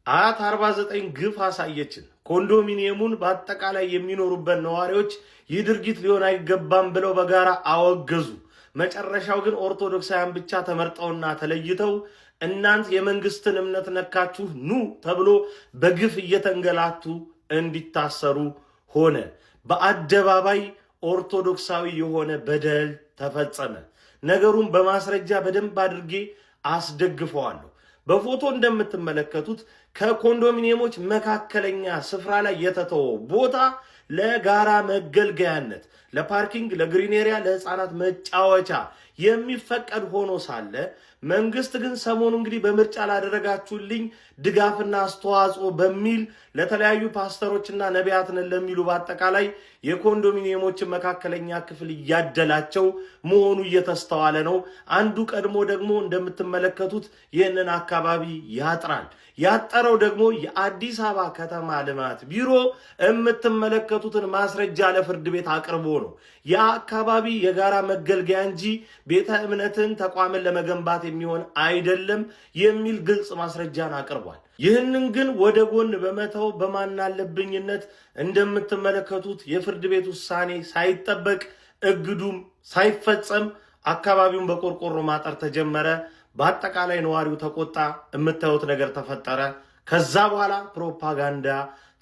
አያት 49 ግፍ አሳየችን። ኮንዶሚኒየሙን በአጠቃላይ የሚኖሩበት ነዋሪዎች ይህ ድርጊት ሊሆን አይገባም ብለው በጋራ አወገዙ። መጨረሻው ግን ኦርቶዶክሳውያን ብቻ ተመርጠውና ተለይተው እናንተ የመንግስትን እምነት ነካችሁ ኑ ተብሎ በግፍ እየተንገላቱ እንዲታሰሩ ሆነ። በአደባባይ ኦርቶዶክሳዊ የሆነ በደል ተፈጸመ። ነገሩን በማስረጃ በደንብ አድርጌ አስደግፈዋለሁ። በፎቶ እንደምትመለከቱት ከኮንዶሚኒየሞች መካከለኛ ስፍራ ላይ የተተወው ቦታ ለጋራ መገልገያነት፣ ለፓርኪንግ፣ ለግሪን ኤሪያ፣ ለህፃናት መጫወቻ የሚፈቀድ ሆኖ ሳለ መንግስት ግን ሰሞኑ እንግዲህ በምርጫ ላደረጋችሁልኝ ድጋፍና አስተዋጽኦ በሚል ለተለያዩ ፓስተሮችና ነቢያትን ለሚሉ በአጠቃላይ የኮንዶሚኒየሞችን መካከለኛ ክፍል እያደላቸው መሆኑ እየተስተዋለ ነው። አንዱ ቀድሞ ደግሞ እንደምትመለከቱት ይህንን አካባቢ ያጥራል። ያጠረው ደግሞ የአዲስ አበባ ከተማ ልማት ቢሮ የምትመለከቱትን ማስረጃ ለፍርድ ቤት አቅርቦ ነው። ያ አካባቢ የጋራ መገልገያ እንጂ ቤተ እምነትን ተቋምን ለመገንባት የሚሆን አይደለም የሚል ግልጽ ማስረጃን አቅርቧል። ይህንን ግን ወደ ጎን በመተው በማናለብኝነት እንደምትመለከቱት የፍርድ ቤት ውሳኔ ሳይጠበቅ እግዱም ሳይፈጸም አካባቢውን በቆርቆሮ ማጠር ተጀመረ። በአጠቃላይ ነዋሪው ተቆጣ። የምታዩት ነገር ተፈጠረ። ከዛ በኋላ ፕሮፓጋንዳ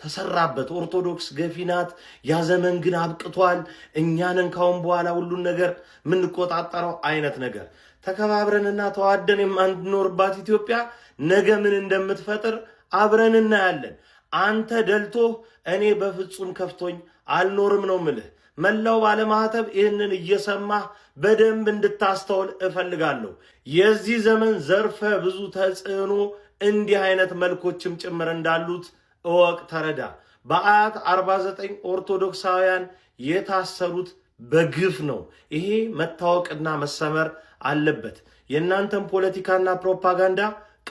ተሰራበት። ኦርቶዶክስ ገፊናት፣ ያ ዘመን ግን አብቅቷል፣ እኛንን ካሁን በኋላ ሁሉን ነገር የምንቆጣጠረው አይነት ነገር። ተከባብረንና ተዋደን የማንኖርባት ኢትዮጵያ ነገ ምን እንደምትፈጥር አብረን እናያለን። አንተ ደልቶህ እኔ በፍጹም ከፍቶኝ አልኖርም ነው ምልህ። መላው ባለማህተብ ይህንን እየሰማህ በደንብ እንድታስተውል እፈልጋለሁ። የዚህ ዘመን ዘርፈ ብዙ ተጽዕኖ እንዲህ አይነት መልኮችም ጭምር እንዳሉት እወቅ፣ ተረዳ። በአያት 49 ኦርቶዶክሳውያን የታሰሩት በግፍ ነው። ይሄ መታወቅና መሰመር አለበት። የእናንተን ፖለቲካና ፕሮፓጋንዳ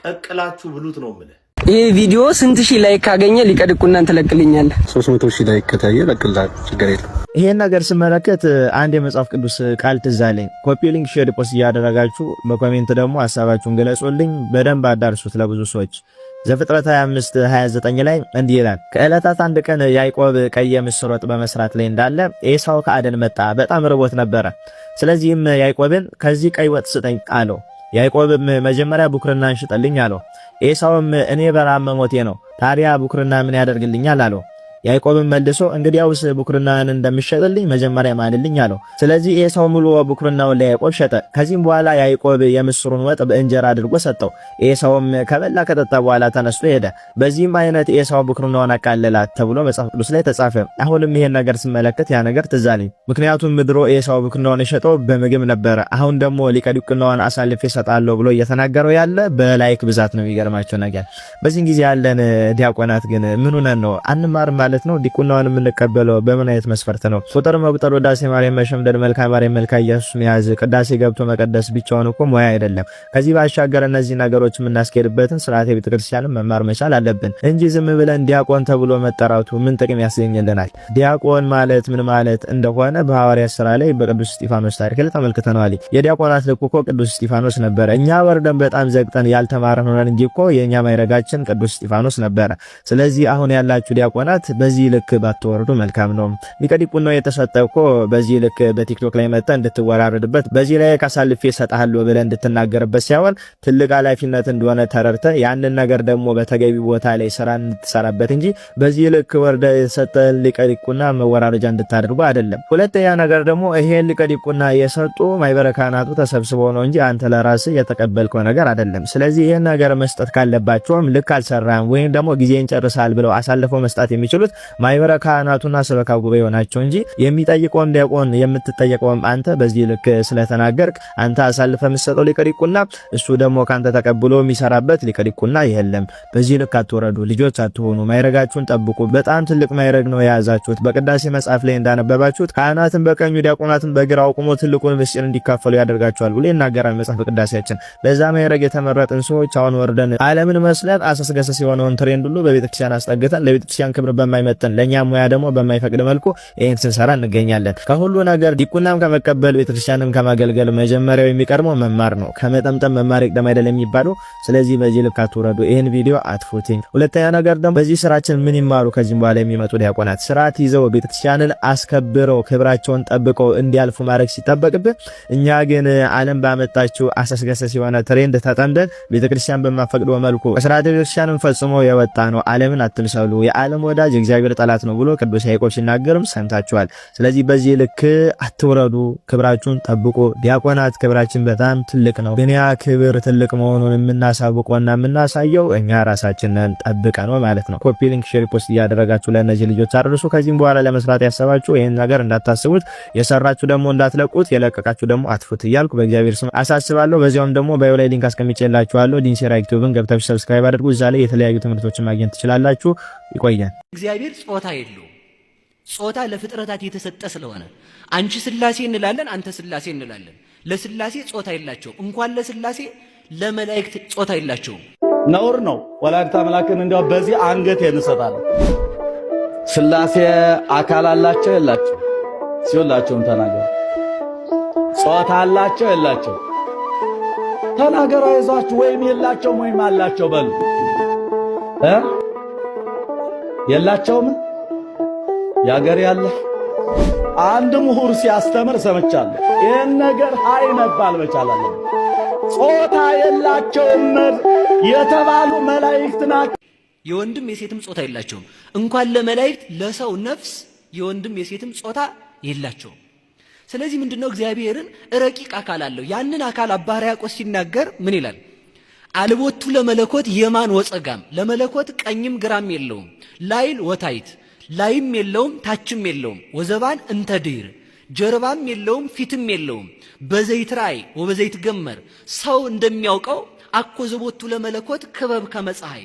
ቀቅላችሁ ብሉት ነው የምልህ። ይህ ቪዲዮ ስንት ሺህ ላይክ ካገኘ ሊቀድቁናን ትለቅልኛለህ? 300 ሺህ ላይክ ከታየ ለቅልሃል፣ ችግር የለም። ይሄን ነገር ስመለከት አንድ የመጽሐፍ ቅዱስ ቃል ትዝ አለኝ። ኮፒ ሊንክ፣ ሼር፣ ፖስት እያደረጋችሁ በኮሜንት ደግሞ ሐሳባችሁን ገለጹልኝ። በደንብ አዳርሱት ለብዙ ሰዎች። ዘፍጥረት 25:29 ላይ እንዲህ ይላል፣ ከዕለታት አንድ ቀን ያዕቆብ ቀይ ምስር ወጥ በመስራት ላይ እንዳለ ኤሳው ከአደን መጣ፣ በጣም ርቦት ነበረ። ስለዚህም ያዕቆብን ከዚህ ቀይ ወጥ ስጠኝ አለው። ያዕቆብም መጀመሪያ ቡክርናን ሽጠልኝ አለው። ኤሳውም እኔ በራብ መሞቴ ነው፣ ታዲያ ቡክርና ምን ያደርግልኛል አለው። ያዕቆብም መልሶ እንግዲያውስ ቡክርናን እንደምሸጥልኝ መጀመሪያ ማልልኝ አለው። ስለዚህ ኤሳው ሙሉ ቡክርናውን ለያዕቆብ ሸጠ። ከዚህም በኋላ ያዕቆብ የምስሩን ወጥ በእንጀራ አድርጎ ሰጠው። ኤሳውም ከበላ ከጠጣ በኋላ ተነስቶ ሄደ። በዚህም አይነት ኤሳው ቡክርናውን አቃለላት ተብሎ መጽሐፍ ቅዱስ ላይ ተጻፈ። አሁንም ይሄን ነገር ስመለከት ያ ነገር ትዝ አለኝ። ምክንያቱም ድሮ ኤሳው ቡክርናውን የሸጠው በምግብ ነበረ። አሁን ደግሞ ሊቀድቁናውን አሳልፌ እሰጣለሁ ብሎ እየተናገረው ያለ በላይክ ብዛት ነው። የሚገርማቸው ነገር በዚህ ጊዜ ያለን ዲያቆናት ግን ምን ሆነን ነው አንማርም ማለት ነው? ዲቁናውን የምንቀበለው በምን አይነት መስፈርት ነው? ቁጥር መቁጠር፣ ውዳሴ ማርያም መሸምደድ፣ መልካ ማርያም መልካ ኢየሱስ መያዝ፣ ቅዳሴ ገብቶ መቀደስ ብቻውን እኮ ሙያ አይደለም። ከዚህ ባሻገር እነዚህ ነገሮች የምናስኬድበትን ስርዓተ ቤተክርስቲያን መማር መቻል አለብን እንጂ ዝም ብለን ዲያቆን ተብሎ መጠራቱ ምን ጥቅም ያስገኝልናል? ዲያቆን ማለት ምን ማለት እንደሆነ በሐዋርያት ሥራ ላይ በቅዱስ እስጢፋኖስ ታሪክ ላይ ተመልክተናል። የዲያቆናት ልክ እኮ ቅዱስ እስጢፋኖስ ነበረ። እኛ ወርደን በጣም ዘግጠን ያልተማረን ሆነን እንጂ እኮ የኛ ማይረጋችን ቅዱስ እስጢፋኖስ ነበረ። ስለዚህ አሁን ያላችሁ ዲያቆናት በዚህ ልክ ባትወርዱ መልካም ነው። ሊቀዲቁናው የተሰጠው እኮ በዚህ ልክ በቲክቶክ ላይ መጣ እንድትወራረድበት፣ በዚህ ላይ ካሳልፌ እሰጥሃለሁ ብለህ እንድትናገርበት ሳይሆን ትልቅ ኃላፊነት እንደሆነ ተረድተ ያንን ነገር ደግሞ በተገቢ ቦታ ላይ ስራ እንድትሰራበት እንጂ በዚህ ልክ ወርደ የሰጠን ሊቀዲቁና መወራረጃ እንድታደርጉ አይደለም። ሁለተኛ ነገር ደግሞ ይሄን ሊቀዲቁና የሰጡ ማይበረ ካህናቱ ተሰብስበው ነው እንጂ አንተ ለራስህ የተቀበልከው ነገር አይደለም። ስለዚህ ይሄን ነገር መስጠት ካለባቸውም ልክ አልሰራም ወይም ደግሞ ጊዜን ጨርሳል ብለው አሳልፈው መስጣት የሚችሉት ማይበረ ካህናቱና ሰበካ ጉባኤ ሆናቸው እንጂ የሚጠይቀውም ዲያቆን የምትጠየቀውም አንተ በዚህ ልክ ስለተናገርክ አንተ አሳልፈ መስጠው ሊቀዲቁና እሱ ደግሞ ካንተ ተቀብሎ የሚሰራበት ሊቀዲቁና የለም። በዚህ ልክ አትወረዱ፣ ልጆች አትሆኑ፣ ማይረጋችሁን ጠብቁ። በጣም ትልቅ ማይረግ ነው የያዛችሁት። በቅዳሴ መጽሐፍ ላይ እንዳነበባችሁት ካህናትን በቀኙ ዲያቆናትን በግራው አቁሞ ትልቁን ምስጢር እንዲካፈሉ ያደርጋቸዋል ብሎ ይናገራል መጽሐፍ ቅዳሴያችን። ለዛ ማይረግ የተመረጥን ሰዎች አሁን ወርደን ዓለምን መስለን አሰስገሰስ የሆነውን ትሬንድ ሁሉ በቤተክርስቲያን አስጠግተን ለቤተክርስቲያን ክብር በማይ በማይመጥን ለኛ ሙያ ደግሞ በማይፈቅድ መልኩ ይሄን ስንሰራ እንገኛለን። ከሁሉ ነገር ዲቁናም ከመቀበል ቤተክርስቲያንም ከማገልገል መጀመሪያው የሚቀርመው መማር ነው። ከመጠምጠም መማር ይቅደም አይደለም የሚባለው። ስለዚህ በዚህ ልክ አትውረዱ፣ ይሄን ቪዲዮ አትፉትኝ። ሁለተኛ ነገር ደግሞ በዚህ ስራችን ምን ይማሩ ከዚህ በኋላ የሚመጡ ዲያቆናት ስርዓት ይዘው ቤተክርስቲያንን አስከብረው ክብራቸውን ጠብቀው እንዲያልፉ ማድረግ ሲጠበቅብን፣ እኛ ግን ዓለም ባመጣችው አሰስገሰስ የሆነ ትሬንድ ተጠምደን ቤተክርስቲያን በማፈቅደው መልኩ ስርዓተ ቤተክርስቲያንን ፈጽሞ የወጣ ነው። ዓለምን አትምሰሉ፣ የዓለም ወዳጅ እግዚአብሔር ጠላት ነው ብሎ ቅዱስ ያዕቆብ ሲናገርም ሰምታችኋል። ስለዚህ በዚህ ልክ አትውረዱ፣ ክብራችሁን ጠብቁ። ዲያቆናት ክብራችን በጣም ትልቅ ነው። ግን ያ ክብር ትልቅ መሆኑን የምናሳውቀውና የምናሳየው እኛ ራሳችንን ጠብቀን ነው ማለት ነው። ኮፒ ሊንክ፣ ሼር፣ ፖስት እያደረጋችሁ ለእነዚህ ልጆች አድርሱ። ከዚህም በኋላ ለመስራት ያሰባችሁ ይህን ነገር እንዳታስቡት፣ የሰራችሁ ደግሞ እንዳትለቁት፣ የለቀቃችሁ ደግሞ አትፉት እያልኩ በእግዚአብሔር ስም አሳስባለሁ። በዚያውም ደግሞ ባዮ ላይ ሊንክ አስቀምጬላችኋለሁ። ዲንሴራ ዩቲዩብን ገብታችሁ ሰብስክራይብ አድርጉ። እዛ ላይ የተለያዩ ትምህርቶችን ማግኘት ትችላላችሁ። ይቆያል። እግዚአብሔር ጾታ የለው። ጾታ ለፍጥረታት የተሰጠ ስለሆነ አንቺ ስላሴ እንላለን፣ አንተ ስላሴ እንላለን። ለስላሴ ጾታ የላቸው። እንኳን ለስላሴ ለመላእክት ጾታ የላቸውም። ነውር ነው። ወላዲተ አምላክን እንዲያው በዚህ አንገት እንሰጣለን። ስላሴ አካል አላቸው የላቸው? ሲወላቸውም ተናገሩ። ጾታ አላቸው የላቸው? ተናገሩ። አይዟችሁ። ወይም የላቸውም ወይም አላቸው በሉ። የላቸውም ያገር ያለ አንድ ምሁር ሲያስተምር ሰምቻለሁ። ይህን ነገር ሃይ መባል መቻል አለበት። ጾታ የላቸውም የተባሉ መላእክት ናቸው። የወንድም የሴትም ጾታ የላቸውም። እንኳን ለመላእክት ለሰው ነፍስ የወንድም የሴትም ጾታ የላቸውም። ስለዚህ ምንድነው እግዚአብሔርን ረቂቅ አካል አለው። ያንን አካል አባ ሕርያቆስ ሲናገር ምን ይላል? አልቦቱ ለመለኮት የማን ወጸጋም፣ ለመለኮት ቀኝም ግራም የለውም። ላይል ወታይት፣ ላይም የለውም ታችም የለውም። ወዘባን እንተ ድኅር፣ ጀርባም የለውም ፊትም የለውም። በዘይት ራእይ ወበዘይት ገመር፣ ሰው እንደሚያውቀው አኮ ዘቦቱ ለመለኮት ክበብ ከመፀሐይ፣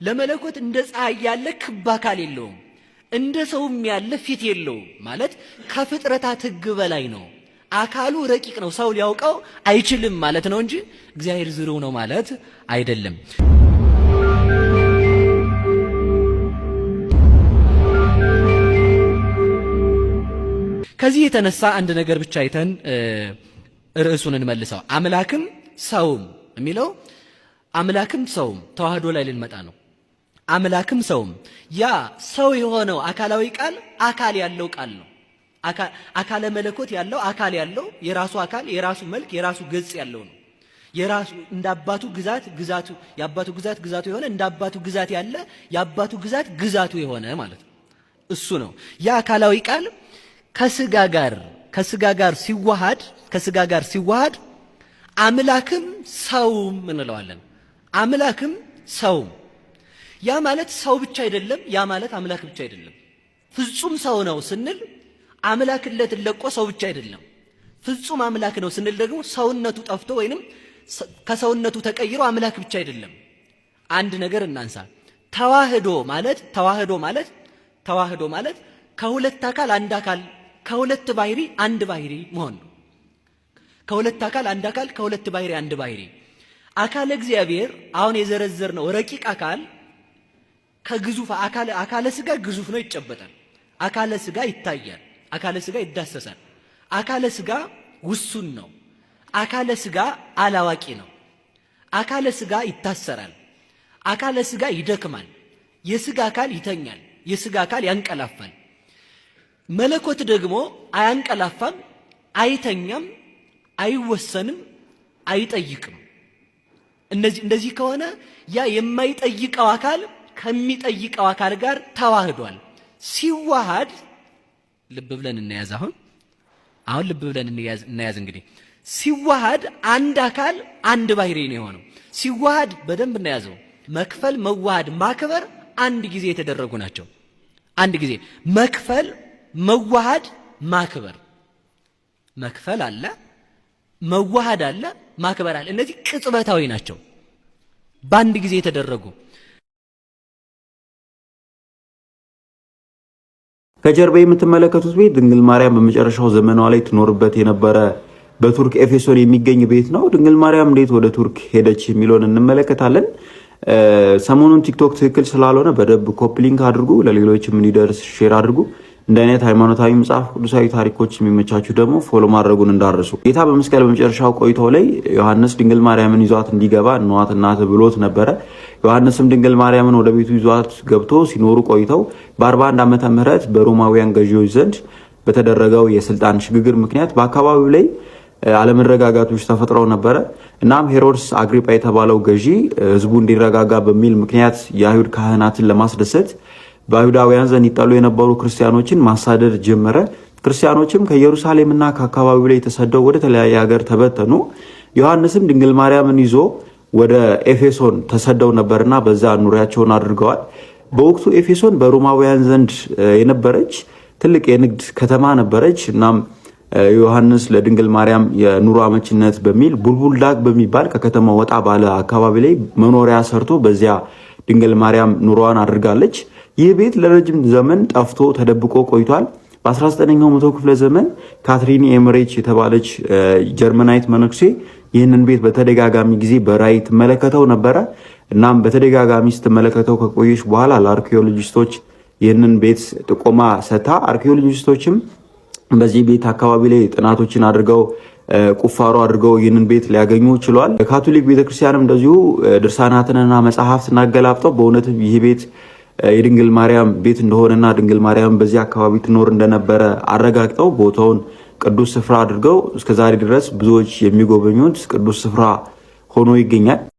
ለመለኮት እንደ ፀሐይ ያለ ክብ አካል የለውም፣ እንደ ሰውም ያለ ፊት የለውም። ማለት ከፍጥረታት ሕግ በላይ ነው። አካሉ ረቂቅ ነው። ሰው ሊያውቀው አይችልም ማለት ነው እንጂ እግዚአብሔር ዝርው ነው ማለት አይደለም። ከዚህ የተነሳ አንድ ነገር ብቻ አይተን ርዕሱን እንመልሰው። አምላክም ሰውም የሚለው አምላክም ሰውም ተዋህዶ ላይ ልንመጣ ነው። አምላክም ሰውም ያ ሰው የሆነው አካላዊ ቃል አካል ያለው ቃል ነው። አካለ መለኮት ያለው አካል ያለው የራሱ አካል የራሱ መልክ የራሱ ገጽ ያለው ነው። የራሱ እንደ አባቱ ግዛት ግዛቱ የአባቱ ግዛት ግዛቱ የሆነ እንደ አባቱ ግዛት ያለ የአባቱ ግዛት ግዛቱ የሆነ ማለት ነው። እሱ ነው ያ አካላዊ ቃል ከስጋ ጋር ሲዋሃድ አምላክም ሰውም እንለዋለን። አምላክም ሰውም ያ ማለት ሰው ብቻ አይደለም። ያ ማለት አምላክ ብቻ አይደለም። ፍጹም ሰው ነው ስንል አምላክነትን ለቆ ሰው ብቻ አይደለም። ፍጹም አምላክ ነው ስንል ደግሞ ሰውነቱ ጠፍቶ ወይንም ከሰውነቱ ተቀይሮ አምላክ ብቻ አይደለም። አንድ ነገር እናንሳ። ተዋህዶ ማለት ከሁለት አካል አንድ አካል ከሁለት ባህሪ አንድ ባህሪ መሆን ነው። ከሁለት አካል አንድ አካል ከሁለት ባህሪ አንድ ባህሪ። አካለ እግዚአብሔር አሁን የዘረዘርነው ረቂቅ አካል ከግዙፍ አካለ ስጋ ግዙፍ ነው፣ ይጨበጣል። አካለ ስጋ ይታያል። አካለ ስጋ ይዳሰሳል። አካለ ስጋ ውሱን ነው። አካለ ስጋ አላዋቂ ነው። አካለ ስጋ ይታሰራል። አካለ ስጋ ይደክማል። የስጋ አካል ይተኛል። የስጋ አካል ያንቀላፋል። መለኮት ደግሞ አያንቀላፋም፣ አይተኛም፣ አይወሰንም፣ አይጠይቅም። እንደዚህ ከሆነ ያ የማይጠይቀው አካል ከሚጠይቀው አካል ጋር ተዋህዷል። ሲዋሃድ ልብ ብለን እንያዝ። አሁን ልብ ብለን እንያዝ። እንግዲህ ሲዋሃድ አንድ አካል አንድ ባህሪ ነው የሆነው። ሲዋሃድ በደንብ እናያዘው። መክፈል፣ መዋሃድ፣ ማክበር አንድ ጊዜ የተደረጉ ናቸው። አንድ ጊዜ መክፈል፣ መዋሃድ፣ ማክበር። መክፈል አለ፣ መዋሃድ አለ፣ ማክበር አለ። እነዚህ ቅጽበታዊ ናቸው፣ በአንድ ጊዜ የተደረጉ። ከጀርባ የምትመለከቱት ቤት ድንግል ማርያም በመጨረሻው ዘመኗ ላይ ትኖርበት የነበረ በቱርክ ኤፌሶን የሚገኝ ቤት ነው። ድንግል ማርያም እንዴት ወደ ቱርክ ሄደች የሚለውን እንመለከታለን። ሰሞኑን ቲክቶክ ትክክል ስላልሆነ በደንብ ኮፒ ሊንክ አድርጉ፣ ለሌሎችም እንዲደርስ ሼር አድርጉ። እንደ አይነት ሃይማኖታዊ መጽሐፍ ቅዱሳዊ ታሪኮች የሚመቻችሁ ደግሞ ፎሎ ማድረጉን እንዳረሱ። ጌታ በመስቀል በመጨረሻው ቆይታው ላይ ዮሐንስ ድንግል ማርያምን ይዟት እንዲገባ ነዋት እናት ብሎት ነበረ። ዮሐንስም ድንግል ማርያምን ወደ ቤቱ ይዟት ገብቶ ሲኖሩ ቆይተው በ41 ዓመተ ምህረት በሮማውያን ገዢዎች ዘንድ በተደረገው የስልጣን ሽግግር ምክንያት በአካባቢው ላይ አለመረጋጋቶች ተፈጥረው ነበረ። እናም ሄሮድስ አግሪጳ የተባለው ገዢ ህዝቡ እንዲረጋጋ በሚል ምክንያት የአይሁድ ካህናትን ለማስደሰት በአይሁዳውያን ዘንድ ይጠሉ የነበሩ ክርስቲያኖችን ማሳደድ ጀመረ። ክርስቲያኖችም ከኢየሩሳሌምና ከአካባቢው ላይ ተሰደው ወደ ተለያየ ሀገር ተበተኑ። ዮሐንስም ድንግል ማርያምን ይዞ ወደ ኤፌሶን ተሰደው ነበርና በዛ ኑሪያቸውን አድርገዋል። በወቅቱ ኤፌሶን በሮማውያን ዘንድ የነበረች ትልቅ የንግድ ከተማ ነበረች። እናም ዮሐንስ ለድንግል ማርያም የኑሮ አመችነት በሚል ቡልቡል ዳግ በሚባል ከከተማ ወጣ ባለ አካባቢ ላይ መኖሪያ ሰርቶ በዚያ ድንግል ማርያም ኑሮዋን አድርጋለች። ይህ ቤት ለረጅም ዘመን ጠፍቶ ተደብቆ ቆይቷል። በ19ኛው መቶ ክፍለ ዘመን ካትሪን ኤምሬች የተባለች ጀርመናዊት መነኩሴ ይህንን ቤት በተደጋጋሚ ጊዜ በራእይ ትመለከተው ነበረ። እናም በተደጋጋሚ ስትመለከተው ከቆየች በኋላ ለአርኪኦሎጂስቶች ይህንን ቤት ጥቆማ ሰታ አርኪኦሎጂስቶችም በዚህ ቤት አካባቢ ላይ ጥናቶችን አድርገው ቁፋሮ አድርገው ይህንን ቤት ሊያገኙ ችሏል። የካቶሊክ ቤተክርስቲያንም እንደዚሁ ድርሳናትንና መጽሐፍትን አገላብጠው በእውነት ይህ ቤት የድንግል ማርያም ቤት እንደሆነና ድንግል ማርያም በዚህ አካባቢ ትኖር እንደነበረ አረጋግጠው ቦታውን ቅዱስ ስፍራ አድርገው እስከዛሬ ድረስ ብዙዎች የሚጎበኙት ቅዱስ ስፍራ ሆኖ ይገኛል።